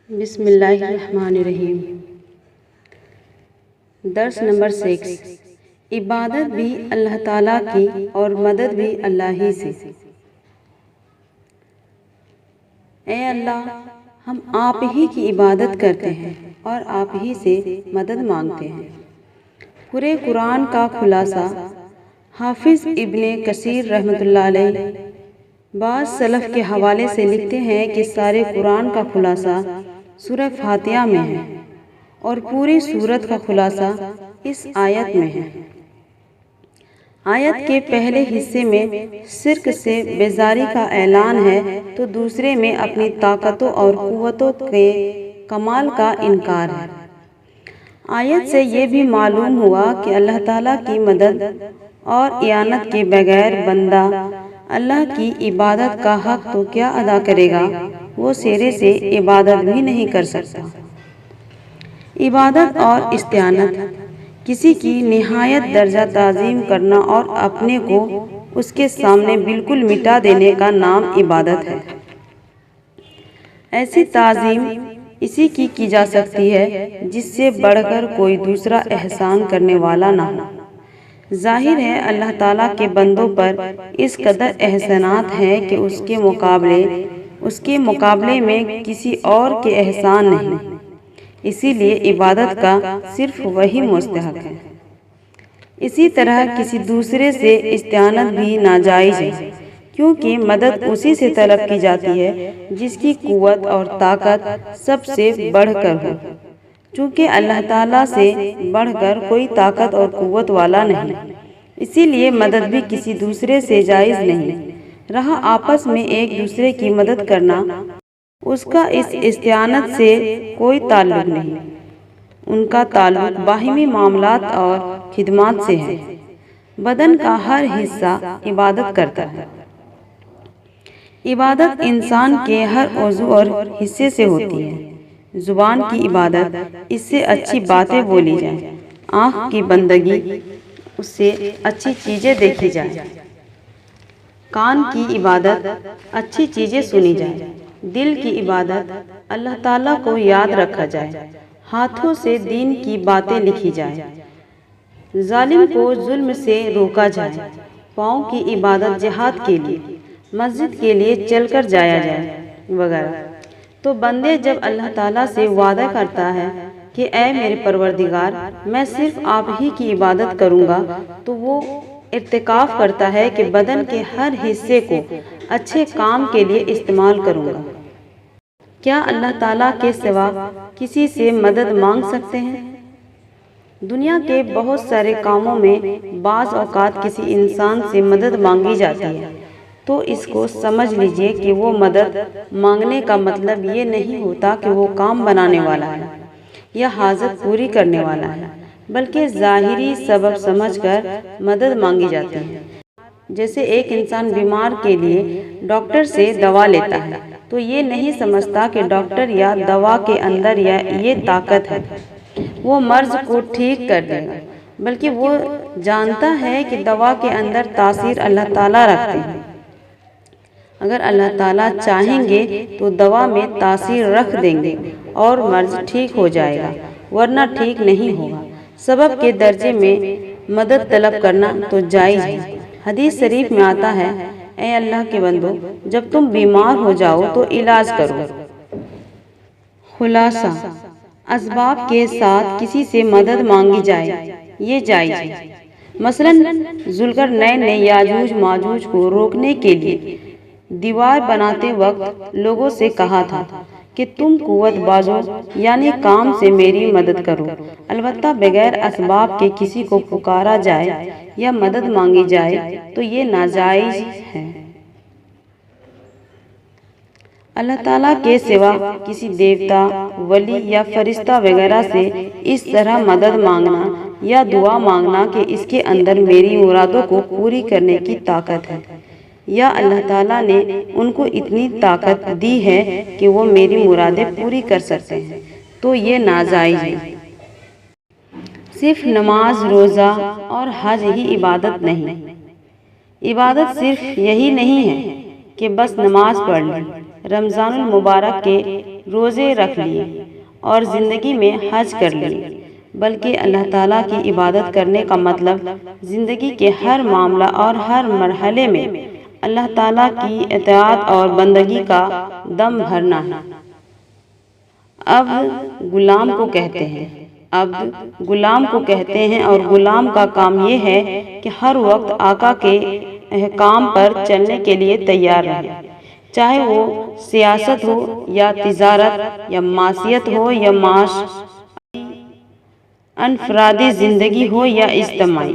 بسم اللہ الرحمن الرحیم۔ درس نمبر 6۔ عبادت بھی اللہ تعالیٰ کی اور مدد بھی اللہ ہی سے۔ اے اللہ، ہم آپ ہی کی عبادت کرتے ہیں اور آپ ہی سے مدد مانگتے ہیں۔ پورے قرآن کا خلاصہ حافظ ابن کثیر رحمۃ اللہ علیہ بعض سلف کے حوالے سے لکھتے ہیں کہ سارے قرآن کا خلاصہ سورہ فاتحہ میں ہے اور پوری سورت کا خلاصہ اس آیت میں ہے۔ آیت کے پہلے حصے میں شرک سے بیزاری کا اعلان ہے تو دوسرے میں اپنی طاقتوں اور قوتوں کے کمال کا انکار ہے۔ آیت سے یہ بھی معلوم ہوا کہ اللہ تعالیٰ کی مدد اور اعانت کے بغیر بندہ اللہ کی عبادت کا حق تو کیا ادا کرے گا، وہ سرے سے عبادت بھی نہیں کر سکتا۔ عبادت اور استعانت کسی کی نہایت درجہ تعظیم کرنا اور اپنے کو اس کے سامنے بالکل مٹا دینے کا نام عبادت ہے۔ ایسی تعظیم اسی کی جا سکتی ہے جس سے بڑھ کر کوئی دوسرا احسان کرنے والا نہ ہو۔ ظاہر ہے اللہ تعالیٰ کے بندوں پر اس قدر احسانات ہیں کہ اس کے مقابلے میں کسی اور کے احسان نہیں، اسی لیے عبادت کا صرف وہی مستحق ہے۔ اسی طرح کسی دوسرے سے استعانت بھی ناجائز ہے، کیونکہ مدد اسی سے طلب کی جاتی ہے جس کی قوت اور طاقت سب سے بڑھ کر ہو۔ چونکہ اللہ تعالیٰ سے بڑھ کر کوئی طاقت اور قوت والا نہیں، اسی لیے مدد بھی کسی دوسرے سے جائز نہیں۔ رہا آپس میں ایک دوسرے کی مدد کرنا، اس کا اس استعانت سے کوئی تعلق نہیں، ان کا تعلق باہمی معاملات اور خدمات سے ہے۔ بدن کا ہر حصہ عبادت کرتا ہے۔ عبادت انسان کے ہر عضو اور حصے سے ہوتی ہے۔ زبان کی عبادت، اس سے اچھی باتیں بولی جائیں۔ آنکھ کی بندگی، اس سے اچھی چیزیں دیکھی جائیں۔ کان کی عبادت، اچھی چیزیں سنی جائیں۔ دل کی عبادت، اللہ تعالیٰ کو یاد رکھا جائے۔ ہاتھوں سے دین کی باتیں لکھی جائیں۔ ظالم کو ظلم سے روکا جائے۔ پاؤں کی عبادت جہاد کے لیے، مسجد کے لیے چل کر جایا جائے وغیرہ۔ تو بندے جب اللہ تعالیٰ سے وعدہ کرتا ہے کہ اے میرے پروردگار، میں صرف آپ ہی کی عبادت کروں گا، تو وہ اعتراف کرتا ہے کہ بدن کے ہر حصے کو اچھے کام کے لیے استعمال کروں گا۔ کیا اللہ تعالیٰ کے سوا کسی سے مدد مانگ سکتے ہیں؟ دنیا کے بہت سارے کاموں میں بعض اوقات کسی انسان سے مدد مانگی جاتی ہے، تو اس کو سمجھ لیجئے کہ وہ مدد مانگنے کا مطلب یہ نہیں ہوتا کہ وہ کام بنانے والا ہے یا حاجت پوری کرنے والا ہے، بلکہ ظاہری سبب سمجھ کر مدد مانگی جاتی ہے۔ جیسے ایک انسان بیمار کے لیے ڈاکٹر سے دوا لیتا ہے تو یہ نہیں سمجھتا کہ ڈاکٹر یا دوا کے اندر یہ طاقت ہے، وہ مرض کو ٹھیک کر دے گا، بلکہ وہ جانتا ہے کہ دوا کے اندر تاثیر اللہ تعالیٰ رکھتے ہیں۔ اگر اللہ تعالیٰ چاہیں گے تو دوا میں تاثیر رکھ دیں گے اور مرض ٹھیک ہو جائے گا، ورنہ ٹھیک نہیں ہوگا۔ سبب کے درجے میں مدد طلب کرنا تو جائز ہے۔ حدیث شریف میں آتا ہے، اے اللہ کے بندو، جب تم بیمار ہو جاؤ تو علاج کرو۔ خلاصہ، اسباب کے ساتھ کسی سے مدد مانگی جائے، یہ جائز ہے۔ مثلاً ذوالقرنین نے یاجوج ماجوج کو روکنے کے لیے دیوار بناتے وقت لوگوں سے کہا تھا کہ تم قوت بازو یعنی کام سے میری مدد کرو، البتہ بغیر اسباب کے کسی کو پکارا جائے یا مدد مانگی جائے تو یہ ناجائز ہے۔ اللہ تعالیٰ کے سوا کسی دیوتا، ولی یا فرشتہ وغیرہ سے اس طرح مدد مانگنا یا دعا مانگنا کہ اس کے اندر میری مرادوں کو پوری کرنے کی طاقت ہے، یا اللہ تعالیٰ نے ان کو اتنی طاقت دی ہے کہ وہ میری مرادیں پوری کر سکتے ہیں، تو یہ ناجائز ہے۔ صرف نماز، روزہ اور حج ہی عبادت نہیں۔ عبادت صرف یہی نہیں ہے کہ بس نماز پڑھ لیں۔ رمضان المبارک کے روزے رکھ لیے اور زندگی میں حج کر لیے، بلکہ اللہ تعالیٰ کی عبادت کرنے کا مطلب زندگی کے ہر معاملہ اور ہر مرحلے میں اللہ تعالیٰ کی اطاعت اور بندگی کا دم بھرنا ہے۔ عبد غلام کو کہتے ہیں اور غلام کا کام یہ ہے کہ ہر وقت آقا کے احکام پر چلنے کے لیے تیار رہے، چاہے وہ سیاست ہو یا تجارت یا معاشیت ہو یا انفرادی زندگی ہو یا اجتماعی۔